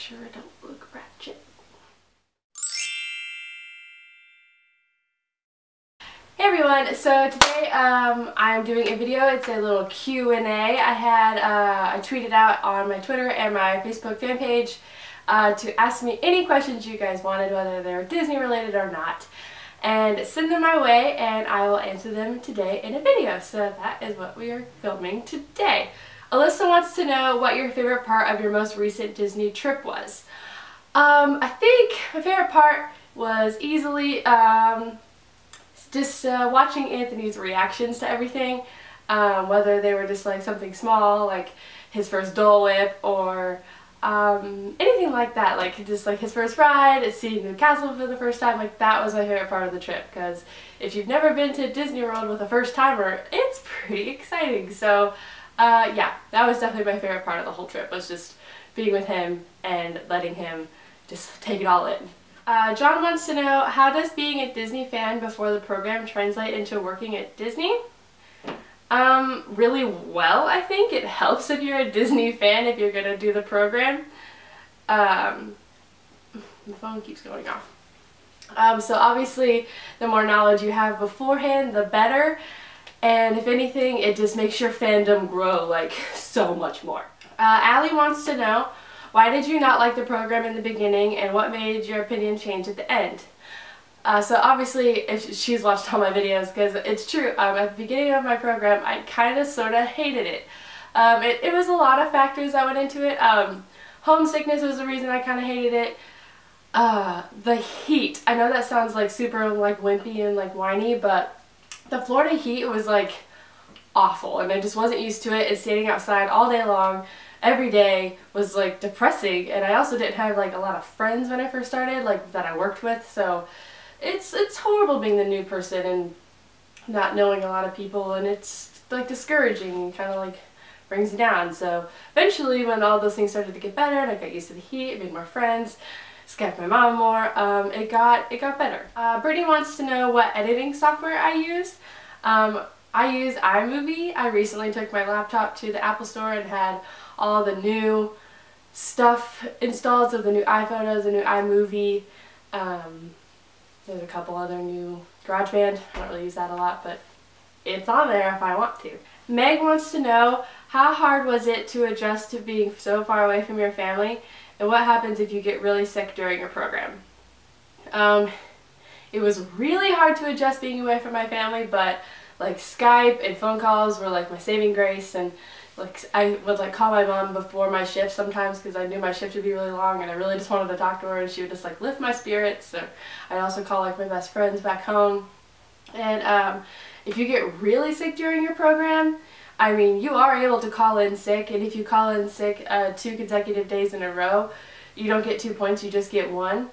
sure I don't look ratchet. Hey everyone, so today I'm doing a video. It's a little Q&A. I tweeted out on my Twitter and my Facebook fan page to ask me any questions you guys wanted, whether they're Disney related or not, and send them my way and I will answer them today in a video. So that is what we are filming today. Alyssa wants to know what your favorite part of your most recent Disney trip was. I think my favorite part was easily just watching Anthony's reactions to everything, whether they were just like something small, like his first Dole Whip, or anything like that, like just like his first ride, seeing the castle for the first time. Like that was my favorite part of the trip, because if you've never been to Disney World with a first timer, it's pretty exciting. So yeah, that was definitely my favorite part of the whole trip, was just being with him and letting him just take it all in. John wants to know, how does being a Disney fan before the program translate into working at Disney? Really well, I think. It helps if you're a Disney fan if you're going to do the program. The phone keeps going off. So obviously the more knowledge you have beforehand, the better. And if anything, it just makes your fandom grow like so much more. Allie wants to know, why did you not like the program in the beginning, and what made your opinion change at the end? So obviously, if she's watched all my videos, because it's true, at the beginning of my program, I kind of sort of hated it. It was a lot of factors that went into it. Homesickness was the reason I kind of hated it. The heat. I know that sounds like super like wimpy and like whiny, but the Florida heat was like awful, and I just wasn't used to it, and standing outside all day long every day was like depressing. And I also didn't have like a lot of friends when I first started, like that I worked with, so it's horrible being the new person and not knowing a lot of people, and it's like discouraging and kind of like brings you down. So eventually, when all those things started to get better and I got used to the heat, made more friends, Skyped my mom more, it got better. Brittany wants to know what editing software I use. I use iMovie. I recently took my laptop to the Apple Store and had all the new stuff installed, so the new iPhotos, the new iMovie. There's a couple other new GarageBand. I don't really use that a lot, but it's on there if I want to. Meg wants to know, how hard was it to adjust to being so far away from your family, and what happens if you get really sick during your program? It was really hard to adjust being away from my family, but like Skype and phone calls were like my saving grace, and like I would like call my mom before my shift sometimes because I knew my shift would be really long and I really just wanted to talk to her, and she would just like lift my spirits. So I'd also call like my best friends back home. And if you get really sick during your program, I mean, you are able to call in sick, and if you call in sick 2 consecutive days in a row, you don't get 2 points, you just get 1.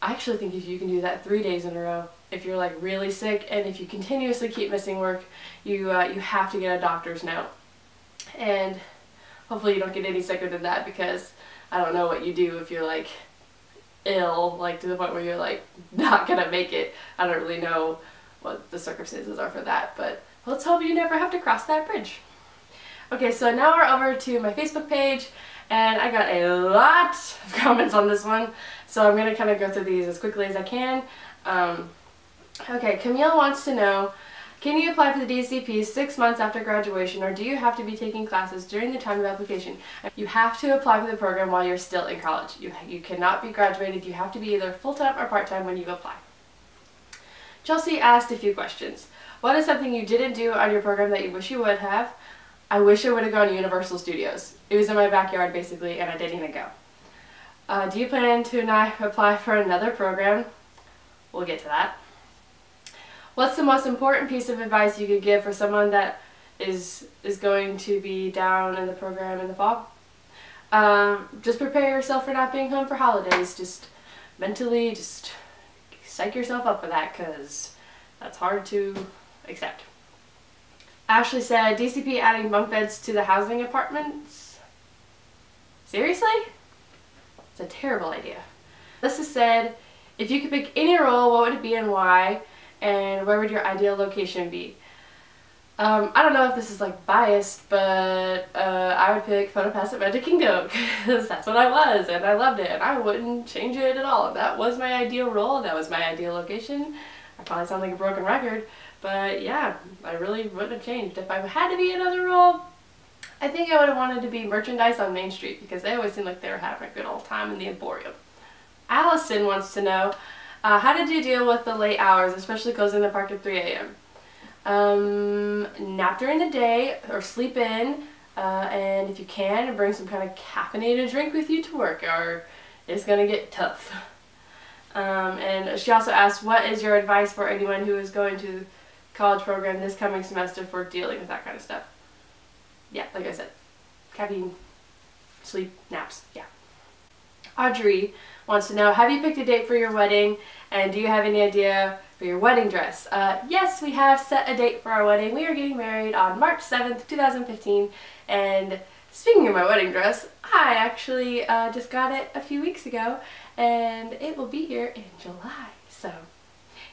I actually think if you can do that 3 days in a row, if you're like really sick, and if you continuously keep missing work, you have to get a doctor's note. And hopefully you don't get any sicker than that, because I don't know what you do if you're like ill, like to the point where you're like not gonna make it. I don't really know what the circumstances are for that, but let's hope you never have to cross that bridge. Okay, so now we're over to my Facebook page, and I got a lot of comments on this one, so I'm gonna kind of go through these as quickly as I can. Okay, Camille wants to know, can you apply for the DCP 6 months after graduation, or do you have to be taking classes during the time of application? You have to apply for the program while you're still in college. You cannot be graduated. You have to be either full-time or part-time when you apply. Chelsea asked a few questions. What is something you didn't do on your program that you wish you would have? I wish I would have gone to Universal Studios. It was in my backyard basically, and I didn't even go. Do you plan to not apply for another program? We'll get to that. What's the most important piece of advice you could give for someone that is going to be down in the program in the fall? Just prepare yourself for not being home for holidays. Just mentally, just psych yourself up for that, because that's hard to accept. Ashley said, DCP adding bunk beds to the housing apartments? Seriously? It's a terrible idea. Alyssa said, if you could pick any role, what would it be and why? And where would your ideal location be? I don't know if this is like biased, but I would pick PhotoPass at Magic Kingdom because that's what I was and I loved it and I wouldn't change it at all. That was my ideal role, that was my ideal location. I probably sound like a broken record, but yeah, I really wouldn't have changed. If I had to be another role, I think I would have wanted to be merchandise on Main Street because they always seemed like they were having a good old time in the Emporium. Allison wants to know, how did you deal with the late hours, especially closing the park at 3 a.m.? Nap during the day or sleep in, and if you can, bring some kind of caffeinated drink with you to work or it's gonna get tough. And she also asked, what is your advice for anyone who is going to college program this coming semester for dealing with that kind of stuff? Yeah, like I said, caffeine, sleep, naps, yeah. Audrey wants to know, have you picked a date for your wedding and do you have any idea for your wedding dress? Yes, we have set a date for our wedding. We are getting married on March 7th, 2015, and speaking of my wedding dress, I actually just got it a few weeks ago and it will be here in July. So,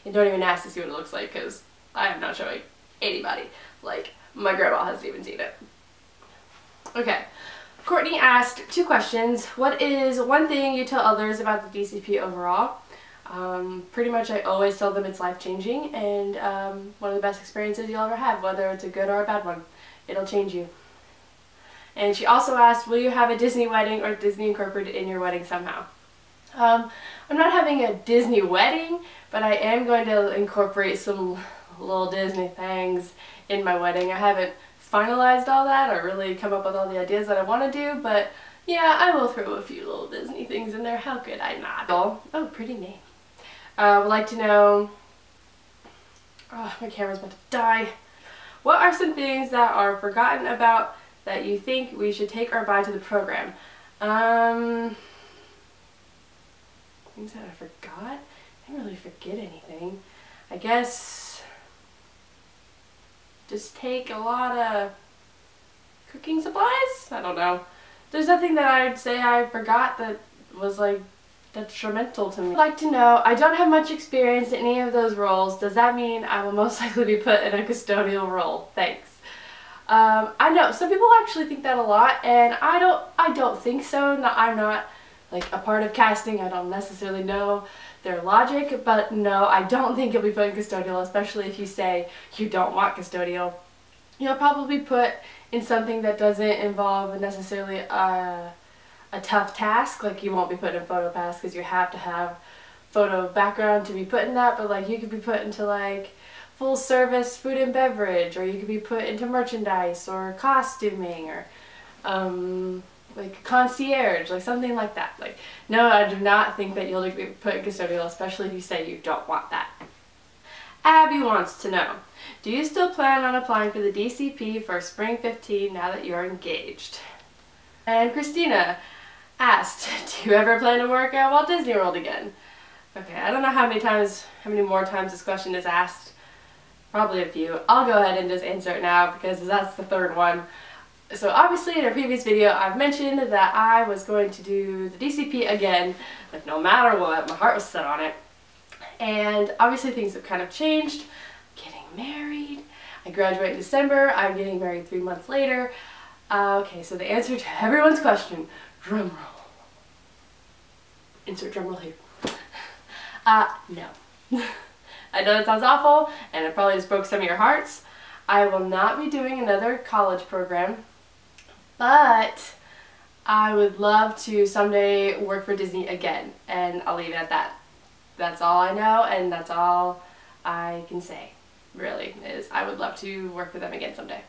and don't even ask to see what it looks like because I am not showing anybody. Like, my grandma hasn't even seen it. Okay. Courtney asked 2 questions. What is one thing you tell others about the DCP overall? Pretty much I always tell them it's life-changing and one of the best experiences you'll ever have, whether it's a good or a bad one. It'll change you. And she also asked, will you have a Disney wedding or Disney incorporated in your wedding somehow? I'm not having a Disney wedding, but I am going to incorporate some little Disney things in my wedding. I haven't finalized all that or really come up with all the ideas that I want to do, but yeah, I will throw a few little Disney things in there. How could I not? Oh, pretty name. Would like to know, oh, my camera's about to die. What are some things that are forgotten about that you think we should take or buy to the program? Things that I forgot? I didn't really forget anything. I guess just take a lot of cooking supplies? I don't know. There's nothing that I'd say I forgot that was like detrimental to me. I'd like to know, I don't have much experience in any of those roles. Does that mean I will most likely be put in a custodial role? Thanks. I know some people actually think that a lot, and I don't think so. I'm not like a part of casting. I don't necessarily know their logic, but no, I don't think you'll be put in custodial, especially if you say you don't want custodial. You'll probably be put in something that doesn't involve necessarily a tough task. Like, you won't be put in PhotoPass because you have to have photo background to be put in that, but like you could be put into like full service food and beverage, or you could be put into merchandise or costuming or like concierge, like something like that. Like, no, I do not think that you'll be put in custodial, especially if you say you don't want that. Abby wants to know, do you still plan on applying for the DCP for spring 15 now that you're engaged? And Christina asked, do you ever plan to work at Walt Disney World again? Okay, I don't know how many more times this question is asked. Probably a few. I'll go ahead and just answer it now because that's the 3rd one. So obviously in a previous video I've mentioned that I was going to do the DCP again, like no matter what. My heart was set on it. And obviously things have kind of changed. I'm getting married. I graduate in December. I'm getting married 3 months later. Okay, so the answer to everyone's question, drum roll. Insert drum roll here. No. I know that sounds awful, and it probably just broke some of your hearts. I will not be doing another college program, but I would love to someday work for Disney again, and I'll leave it at that. That's all I know, and that's all I can say, really, is I would love to work for them again someday.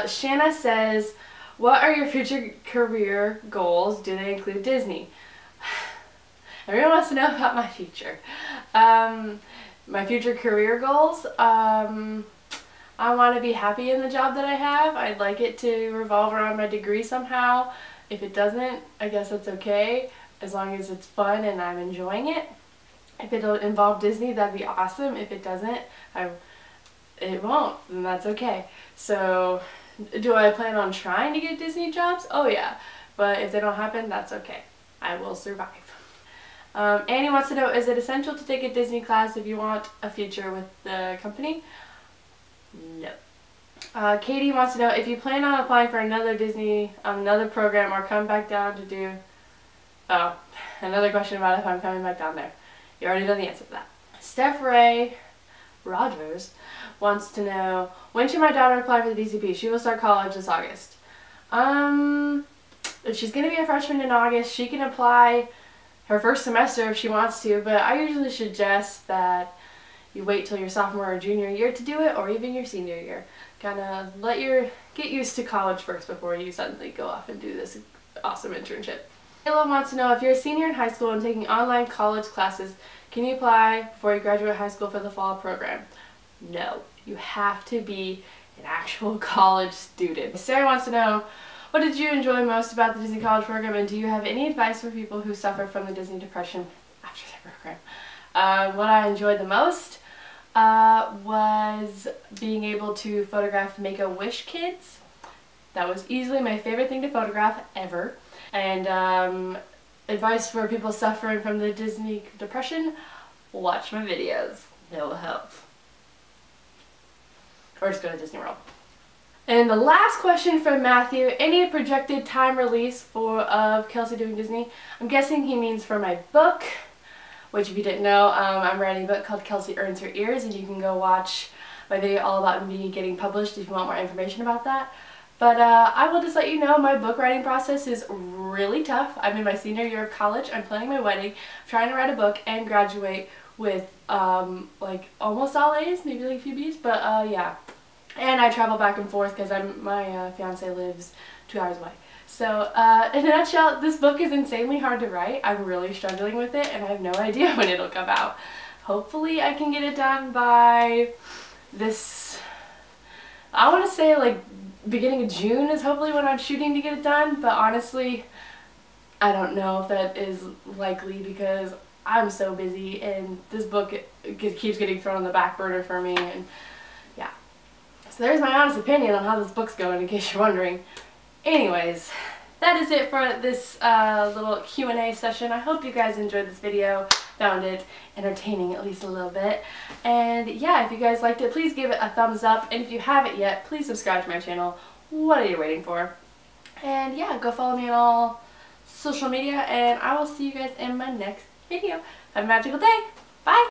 Shanna says, what are your future career goals? Do they include Disney? Everyone wants to know about my future. My future career goals, I want to be happy in the job that I have. I'd like it to revolve around my degree somehow. If it doesn't, I guess that's okay, as long as it's fun and I'm enjoying it. If it'll involve Disney, that'd be awesome. If it doesn't, it won't, and that's okay. So, do I plan on trying to get Disney jobs? Oh yeah, but if they don't happen, that's okay. I will survive. Annie wants to know, is it essential to take a Disney class if you want a future with the company? No. Katie wants to know if you plan on applying for another Disney, another program, or come back down to do... Oh, another question about if I'm coming back down there. You already know the answer to that. Steph Ray Rogers wants to know, when should my daughter apply for the DCP? She will start college this August. If she's going to be a freshman in August, she can apply her first semester if she wants to, but I usually suggest that you wait till your sophomore or junior year to do it, or even your senior year. Kind of get used to college first before you suddenly go off and do this awesome internship. Kayla wants to know, if you're a senior in high school and taking online college classes, can you apply before you graduate high school for the fall program? No, you have to be an actual college student. Sarah wants to know, what did you enjoy most about the Disney College program, and do you have any advice for people who suffer from the Disney depression after the program? What I enjoyed the most was being able to photograph Make-A-Wish kids. That was easily my favorite thing to photograph ever. And advice for people suffering from the Disney depression, watch my videos. They will help. Or just go to Disney World. And the last question from Matthew, any projected time release of Kelsey Doing Disney? I'm guessing he means for my book, which if you didn't know, I'm writing a book called Kelsey Earns Her Ears, and you can go watch my video all about me getting published if you want more information about that. But I will just let you know, my book writing process is really tough. I'm in my senior year of college, I'm planning my wedding, I'm trying to write a book and graduate with like almost all A's, maybe like a few B's, but yeah. And I travel back and forth because my fiance lives 2 hours away. So in a nutshell, this book is insanely hard to write. I'm really struggling with it and I have no idea when it'll come out. Hopefully I can get it done by this, I want to say like beginning of June is hopefully when I'm shooting to get it done, but honestly I don't know if that is likely because I'm so busy and this book keeps getting thrown on the back burner for me, and yeah. So there's my honest opinion on how this book's going, in case you're wondering. Anyways, that is it for this little Q&A session. I hope you guys enjoyed this video, found it entertaining at least a little bit. And yeah, if you guys liked it, please give it a thumbs up. And if you haven't yet, please subscribe to my channel. What are you waiting for? And yeah, go follow me on all social media, and I will see you guys in my next video. Have a magical day. Bye!